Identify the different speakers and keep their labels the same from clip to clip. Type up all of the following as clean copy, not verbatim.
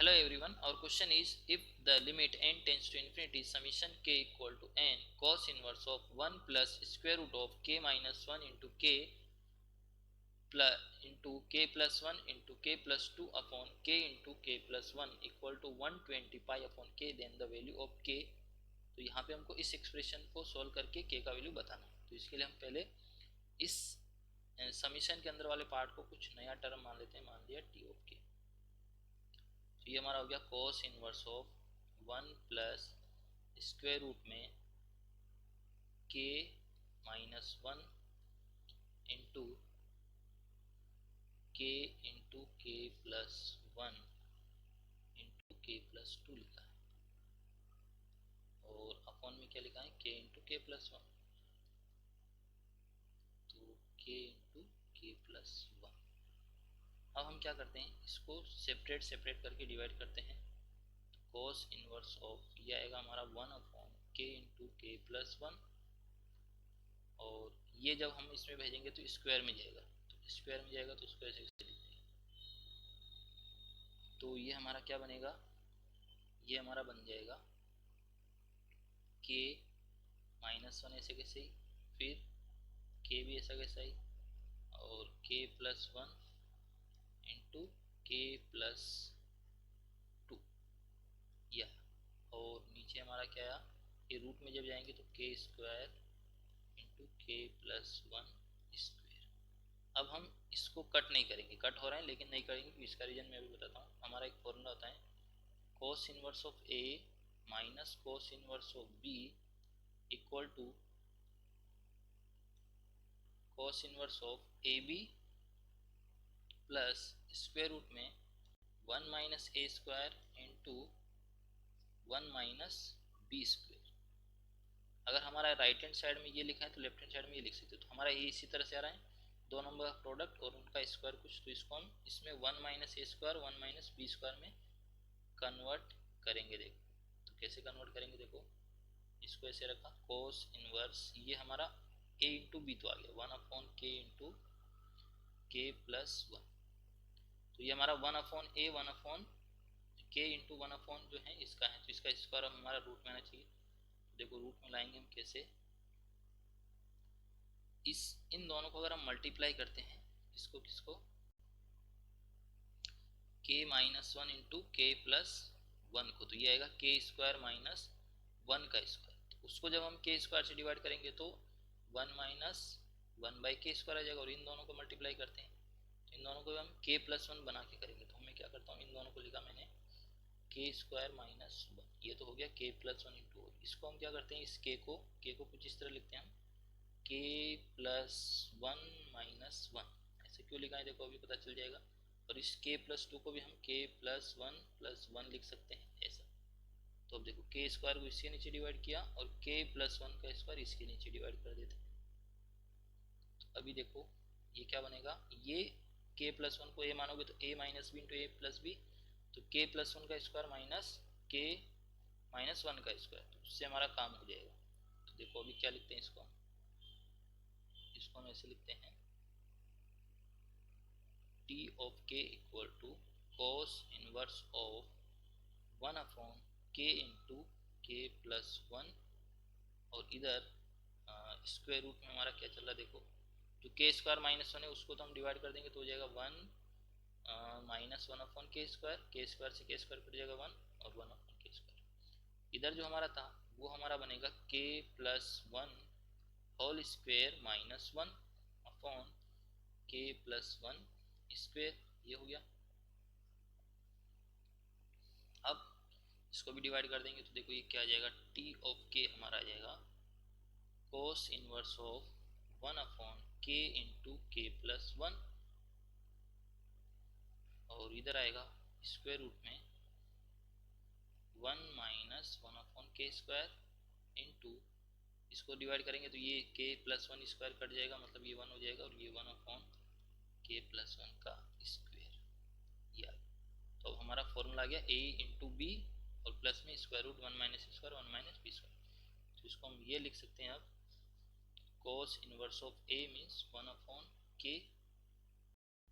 Speaker 1: Hello everyone, our question is if the limit n tends to infinity summation k equal to n cos inverse of 1 plus square root of k minus 1 into k plus 1 into k plus 2 upon k into k plus 1 equal to 120 pi upon k, then the value of k। तो यहाँ पे हमको इस expression को solve करके k का value बताना है। तो इसके लिए हम पहले इस समीशन के अंदर वाले पार्ट को कुछ नया टर्म मान लेते हैं, मान लिया टी ऑफ के। तो ये हमारा हो गया cos inverse of 1 plus square root में k minus 1 into k into k plus 1 into k plus 2 लिखा है, और अपॉन में क्या लिखा है k इंटू के प्लस 1, तो k इंटू के प्लस 1। अब हम क्या करते हैं, इसको सेपरेट सेपरेट करके डिवाइड करते हैं। cos इनवर्स ऑफ ये आएगा हमारा 1 upon k into k plus 1, और ये जब हम इसमें भेजेंगे तो स्क्वायर में जाएगा, तो स्क्वायर में जाएगा तो स्क्वायर से लिखते हैं। तो ये हमारा क्या बनेगा, ये हमारा बन जाएगा k माइनस 1 ऐसे कैसे ही, फिर k भी ऐसा कैसा ही, और k plus 1 into k plus 2 यह, और नीचे हमारा क्या आया, ये रूट में जब जाएंगे तो k square into k plus 1 square. अब हम इसको कट नहीं करेंगे, कट हो रहे हैं लेकिन नहीं करेंगे, तो इसका रीजन मैं अभी बताता हूँ। हमारा एक फॉर्मूला होता है cos inverse of a minus cos inverse of b equal to cos inverse of A B plus square root में 1 minus A square into 1 minus B square. अगर हमारा राइट हैंड साइड में ये लिखा है तो लेफ्ट हैंड साइड में ये लिख सकते हो। तो हमारा ये इसी तरह से आ रहा है, दो नंबर का प्रोडक्ट और उनका स्क्वायर कुछ, तो इसको हम इसमें 1 minus A square 1 minus B square में कन्वर्ट करेंगे। देखो तो कैसे कन्वर्ट करेंगे, देखो इसको ऐसे रखा कोस इनवर्स, ये हमारा a इंटू बी तो आ गया 1 अपॉन के इंटू के प्लस 1। तो ये हमारा 1 अपॉन ए 1 अपॉन के इंटू 1 अपॉन जो है इसका है, तो इसका स्क्वायर हमारा रूट में आना चाहिए। तो देखो रूट में लाएंगे हम कैसे, इन दोनों को अगर हम मल्टीप्लाई करते हैं, इसको किसको, k minus 1 into k plus 1 को, तो ये आएगा के स्क्वायर माइनस 1 का स्क्वायर। तो उसको जब हम के स्क्वायर से डिवाइड करेंगे तो 1 माइनस 1 बाई के स्क्वायर आ जाएगा, और इन दोनों को मल्टीप्लाई करते हैं तो इन दोनों को हम के प्लस 1 बना के करेंगे। तो मैं क्या करता हूँ, इन दोनों को लिखा मैंने के स्क्वायर माइनस 1, ये तो हो गया के प्लस 1 इंटू, इसको हम क्या करते हैं, इस के को कुछ इस तरह लिखते हैं हम के प्लस 1 माइनस 1। ऐसे क्यों लिखा है देखो अभी पता चल जाएगा। और इस के प्लस 2 को भी हम के प्लस 1 लिख सकते हैं ऐसा। तो अब देखो के स्क्वायर को इसके नीचे डिवाइड किया और के प्लस 1 का स्क्वायर इसके नीचे डिवाइड कर देते हैं। तो अभी देखो ये क्या बनेगा, ये के प्लस 1 को ए मानोगे तो ए माइनस बी इंटू ए प्लस बी, तो के प्लस 1 का स्क्वायर माइनस के माइनस 1 का स्क्वायर, तो उससे हमारा काम हो जाएगा। तो देखो अभी क्या लिखते हैं इसको हम ऐसे लिखते हैं t of k equal to cos inverse of 1 upon k into k plus 1, और इधर स्क्वायर रूट में हमारा क्या चल रहा है देखो, जो के स्क्वायर माइनस 1 है उसको तो हम डिवाइड कर देंगे तो हो जाएगा 1 माइनस 1 अपॉन के स्क्वायर से के स्क्वायर कट जाएगा 1 और 1 अपॉन के स्क्वायर। इधर जो हमारा था वो हमारा बनेगा k plus 1 whole square minus 1 upon k plus 1 square, ये हो गया। अब इसको भी डिवाइड कर देंगे तो देखो ये क्या आ जाएगा, टी ऑफ के हमारा आ जाएगा कोस इनवर्स ऑफ 1 अपॉन के इंटू के प्लस 1, और इधर आएगा स्क्वायर रूट में 1 माइनस 1 अपॉन के स्क्वायर इंटू, इसको डिवाइड करेंगे तो ये के प्लस 1 स्क्वायर कट जाएगा, मतलब ये 1 हो जाएगा, और ये 1 अपॉन के प्लस 1 का स्क्वायर, ये। तो अब हमारा फॉर्मूला आ गया a इंटू बी और प्लस में square root 1 minus square 1 minus B square. तो इसको हम ये लिख सकते हैं अब cos inverse of a means 1 upon k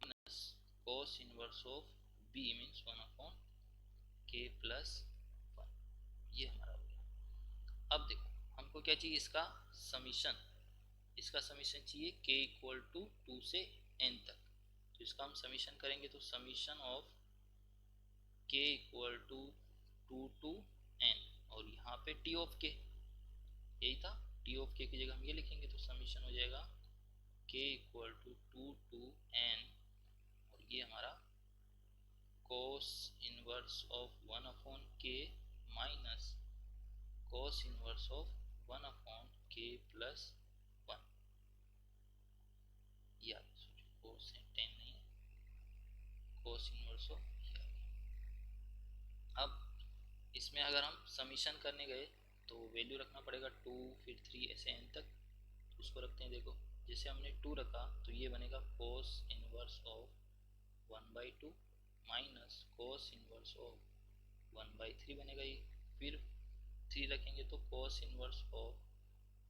Speaker 1: minus cos inverse of b means 1 upon k plus one, ये हमारा हो गया। अब देखो हमको क्या चाहिए, इसका समीशन, इसका समीशन चाहिए k इक्वल टू 2 से n तक। तो इसका हम समीशन करेंगे तो summation of k equal to 2 to n, और यहाँ पे t ऑफ k यही था, t ऑफ k की जगह हम ये लिखेंगे तो समीशन हो जाएगा k equal to 2 to n, और ये हमारा cos inverse of 1 upon k minus cos inverse of 1 upon k plus 1, या cos है 10 नहीं है, cos इनवर्स ऑफ। अब इसमें अगर हम समीशन करने गए तो वैल्यू रखना पड़ेगा 2 फिर 3 ऐसे n तक, उसको रखते हैं। देखो जैसे हमने 2 रखा तो ये बनेगा cos inverse of 1/2 minus cos inverse of 1/3 बनेगा ये, फिर 3 रखेंगे तो cos inverse of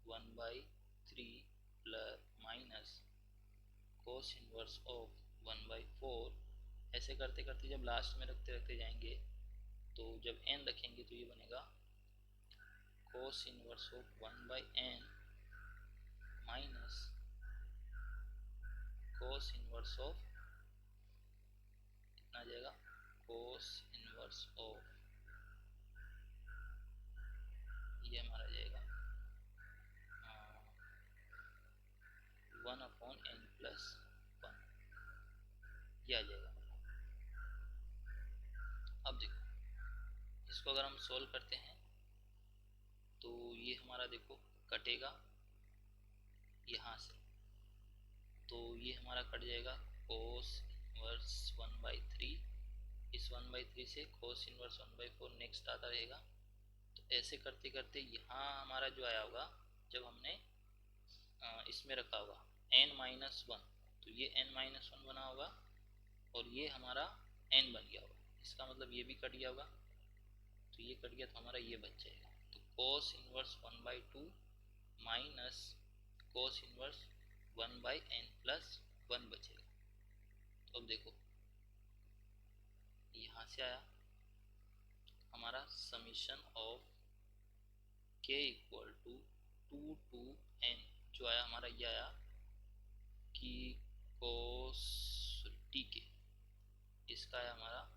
Speaker 1: 1/3 plus minus cos inverse of 1/4, ऐसे करते करते जब लास्ट में रखते रखते जाएंगे तो जब n रखेंगे तो ये बनेगा cos inverse of 1/n minus cos inverse of कितना आ जाएगा, cos इनवर्स ऑफ ये हमारा जाएगा 1 अपॉन n प्लस 1, ये आ जाएगा। अब देखो इसको अगर हम सोल्व करते हैं तो ये हमारा देखो कटेगा यहाँ से, तो ये हमारा कट जाएगा cos इनवर्स 1/3, इस 1/3 से cos इनवर्स 1/4 नेक्स्ट आता रहेगा। तो ऐसे करते करते यहाँ हमारा जो आया होगा जब हमने इसमें रखा होगा n-1, तो ये n-1 बना होगा और ये हमारा n बन गया होगा, इसका मतलब ये भी कट गया होगा, तो ये कट गया तो हमारा ये बच जाएगा। तो cos inverse 1/2 minus cos inverse 1/n plus 1 बचेगा। तो अब देखो यहाँ से आया हमारा summation of k equal to 2 to n, जो आया हमारा ये आया कि cos tk, इसका आया हमारा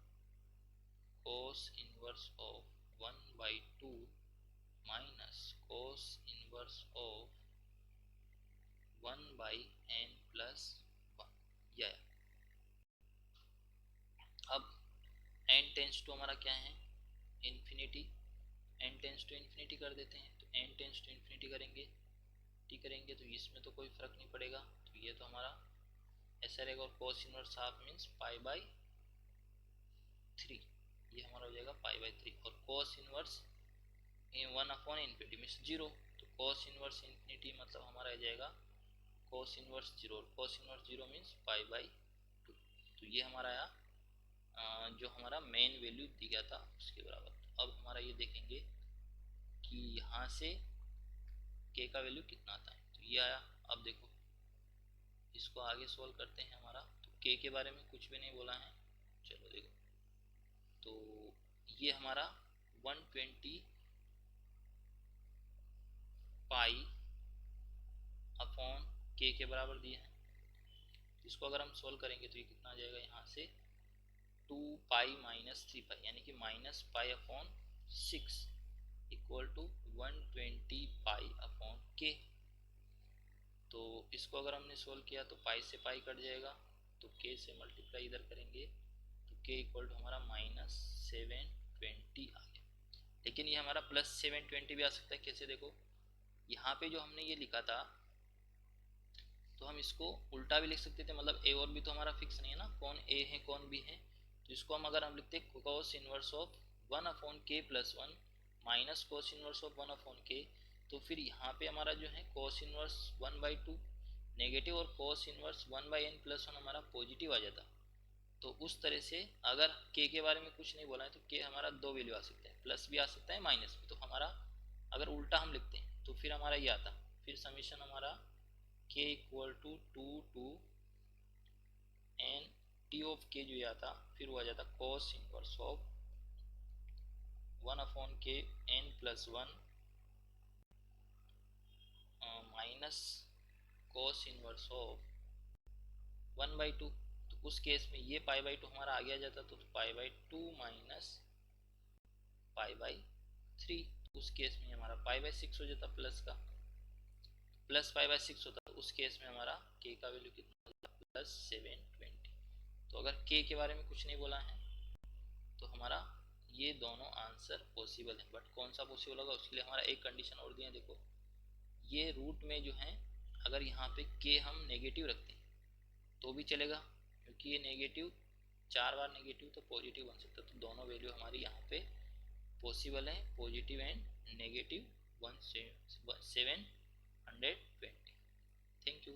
Speaker 1: cos inverse of 1/2 minus cos inverse of 1/n plus 1, ये आया। अब n टेंस टू हमारा क्या है, infinity, n tends to infinity कर देते हैं, तो n टेंस टू इन्फिनिटी करेंगे करेंगे तो इसमें तो कोई फर्क नहीं पड़ेगा, तो ये तो हमारा ऐसा रहेगा, और cos इनवर्स हाफ मीन्स π/3, ये हमारा हो जाएगा π/3, और cos inverse 1 upon infinity means 0, तो cos इनवर्स इन्फिनिटी मतलब हमारा आ जाएगा cos इनवर्स 0, और cos इनवर्स 0 मीन्स π/2, तो ये हमारा आया जो हमारा मेन वैल्यू दिया था उसके बराबर। अब हमारा ये देखेंगे कि यहाँ से k का वैल्यू कितना आता है, तो ये आया। अब देखो इसको आगे सोल्व करते हैं हमारा, तो k के बारे में कुछ भी नहीं बोला है, चलो देखो तो ये हमारा 120 पाई अपॉन k के बराबर दिए हैं, इसको अगर हम सोल्व करेंगे तो ये कितना आ जाएगा, यहाँ से 2 पाई माइनस 3 पाई यानी कि minus pi upon 6 equal to 120 pi upon k। तो इसको अगर हमने सोल्व किया तो पाई से पाई कट जाएगा, तो k से मल्टीप्लाई इधर करेंगे तो k इक्वल टू हमारा -720 आ गया। लेकिन ये हमारा +720 भी आ सकता है, कैसे देखो यहाँ पे जो हमने ये लिखा था तो हम इसको उल्टा भी लिख सकते थे, मतलब a और b तो हमारा फिक्स नहीं है ना, कौन a है कौन b है, तो इसको हम अगर हम लिखते cos inverse of 1 upon k plus 1 minus cos inverse of 1 upon k, तो फिर यहाँ पे हमारा जो है cos इनवर्स 1/2 नेगेटिव और cos इनवर्स 1/n प्लस 1 हमारा पॉजिटिव आ जाता। तो उस तरह से अगर k के बारे में कुछ नहीं बोला है तो k हमारा दो वैल्यू आ सकते हैं, प्लस भी आ सकता है माइनस भी, तो हमारा अगर उल्टा हम लिखते हैं तो फिर हमारा ये आता, फिर समीशन हमारा k equal to 2 to n t of k जो ये आता, फिर वो आ जाता cos inverse of 1/k(n+1) minus cos inverse of 1/2। तो उस केस में ये π/2 हमारा आगे आ जाता तो π/2 माइनस π/3। उस केस में हमारा π/6 हो जाता प्लस का, प्लस π/6 होता तो उस केस में हमारा k का वैल्यू कितना होता +720। तो अगर k के बारे में कुछ नहीं बोला है तो हमारा ये दोनों आंसर पॉसिबल है। बट कौन सा पॉसिबल होगा उसके लिए हमारा एक कंडीशन और दिया है। देखो ये रूट में जो है अगर यहाँ पे k हम नेगेटिव रखते हैं तो भी चलेगा, क्योंकि ये नेगेटिव 4 बार नेगेटिव तो पॉजिटिव बन सकता है। तो दोनों वैल्यू हमारी यहाँ पे पॉसिबल है, positive and negative 720। Thank you.